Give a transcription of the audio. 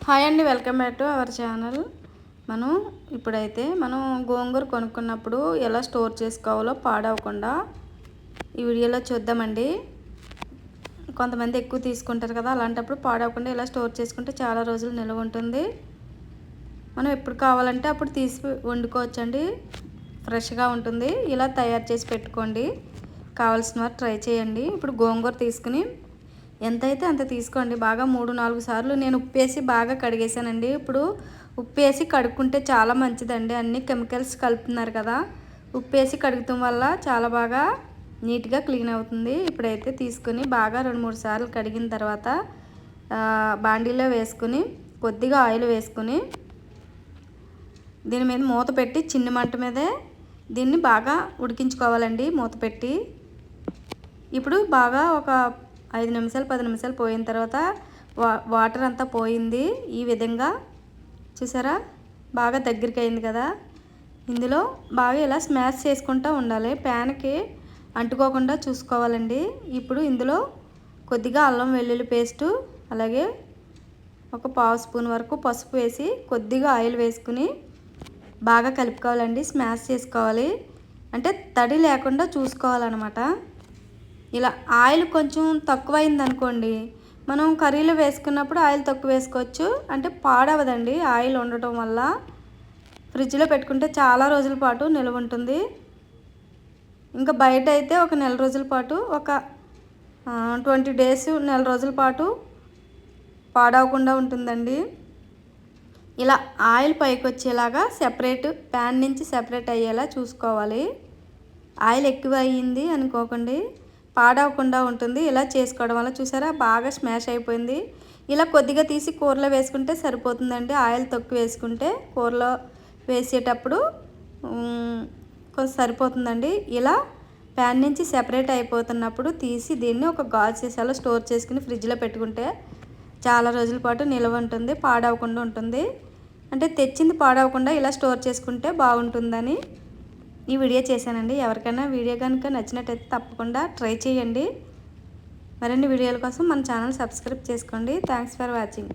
Hi అండి, welcome back to our channel. ఇప్పుడైతే మనం గోంగూర కొనుక్కున్నప్పుడు ఎలా స్టోర్ చేసుకోవాలో పాడవకుండా ఈ వీడియోలో చూద్దామండి. కొంతమంది ఎక్కువ తీసుకుంటారు కదా, అలాంటప్పుడు పాడవకుండా ఇలా స్టోర్ చేసుకుంటే చాలా రోజులు నిల్వ ఉంటుంది. మనం ఎప్పుడు కావాలంటే అప్పుడు తీసి వండుకోవచ్చండి, ఫ్రెష్గా ఉంటుంది. ఇలా తయారు చేసి పెట్టుకోండి. కావాల్సిన వారు ట్రై చేయండి. ఇప్పుడు గోంగూర తీసుకుని ఎంతైతే అంత తీసుకోండి. బాగా 3-4 సార్లు నేను ఉప్పేసి బాగా కడిగేసానండి. ఇప్పుడు ఉప్పేసి కడుక్కుంటే చాలా మంచిదండి. అన్ని కెమికల్స్ కలుపుతున్నారు కదా, ఉప్పేసి కడుగుతాం వల్ల చాలా బాగా నీట్గా క్లీన్ అవుతుంది. ఇప్పుడైతే తీసుకుని బాగా 2-3 సార్లు కడిగిన తర్వాత బాండీలో వేసుకుని కొద్దిగా ఆయిల్ వేసుకుని దీని మీద మూత పెట్టి చిన్న మంట మీదే దీన్ని బాగా ఉడికించుకోవాలండి. మూత పెట్టి ఇప్పుడు బాగా ఒక 5 నిమిషాలు 10 నిమిషాలు పోయిన తర్వాత వాటర్ అంతా పోయింది. ఈ విధంగా చూసారా, బాగా దగ్గరికి అయింది కదా. ఇందులో బాగా ఇలా స్మాష్ చేసుకుంటూ ఉండాలి, ప్యాన్కి అంటుకోకుండా చూసుకోవాలండి. ఇప్పుడు ఇందులో కొద్దిగా అల్లం వెల్లుల్లి పేస్టు, అలాగే ఒక 1/2 స్పూన్ వరకు పసుపు వేసి కొద్దిగా ఆయిల్ వేసుకుని బాగా కలుపుకోవాలండి. స్మాష్ చేసుకోవాలి, అంటే తడి లేకుండా చూసుకోవాలన్నమాట. ఇలా ఆయిల్ కొంచెం తక్కువైంది అనుకోండి, మనం కర్రీలో వేసుకున్నప్పుడు ఆయిల్ తక్కువ వేసుకోవచ్చు, అంటే పాడవదండి. ఆయిల్ ఉండటం వల్ల ఫ్రిడ్జ్లో పెట్టుకుంటే చాలా రోజుల పాటు నిల్వ ఉంటుంది. ఇంకా బయట అయితే ఒక నెల రోజుల పాటు, ఒక 20 డేస్, నెల రోజుల పాటు పాడవకుండా ఉంటుందండి. ఇలా ఆయిల్ పైకి వచ్చేలాగా సెపరేట్, ప్యాన్ నుంచి సెపరేట్ అయ్యేలా చూసుకోవాలి. ఆయిల్ ఎక్కువ అయ్యింది అనుకోకండి, పాడవకుండా ఉంటుంది. ఇలా చేసుకోవడం వల్ల చూసారా, బాగా స్మాష్ అయిపోయింది. ఇలా కొద్దిగా తీసి కూరలో వేసుకుంటే సరిపోతుందండి. ఆయిల్ తక్కువ వేసుకుంటే కూరలో వేసేటప్పుడు కొంచెం సరిపోతుందండి. ఇలా ప్యాన్ నుంచి సెపరేట్ అయిపోతున్నప్పుడు తీసి దీన్ని ఒక గాజు సీసాలో స్టోర్ చేసుకుని ఫ్రిడ్జ్లో పెట్టుకుంటే చాలా రోజుల పాటు నిల్వ ఉంటుంది, పాడవకుండా ఉంటుంది. అంటే తెచ్చింది పాడవకుండా ఇలా స్టోర్ చేసుకుంటే బాగుంటుందని ఈ వీడియో చేశానండి. ఎవరికైనా వీడియో కనుక నచ్చినట్టయితే తప్పకుండా ట్రై చేయండి. మరిన్ని వీడియోల కోసం మన ఛానల్ సబ్స్క్రైబ్ చేసుకోండి. Thanks for watching.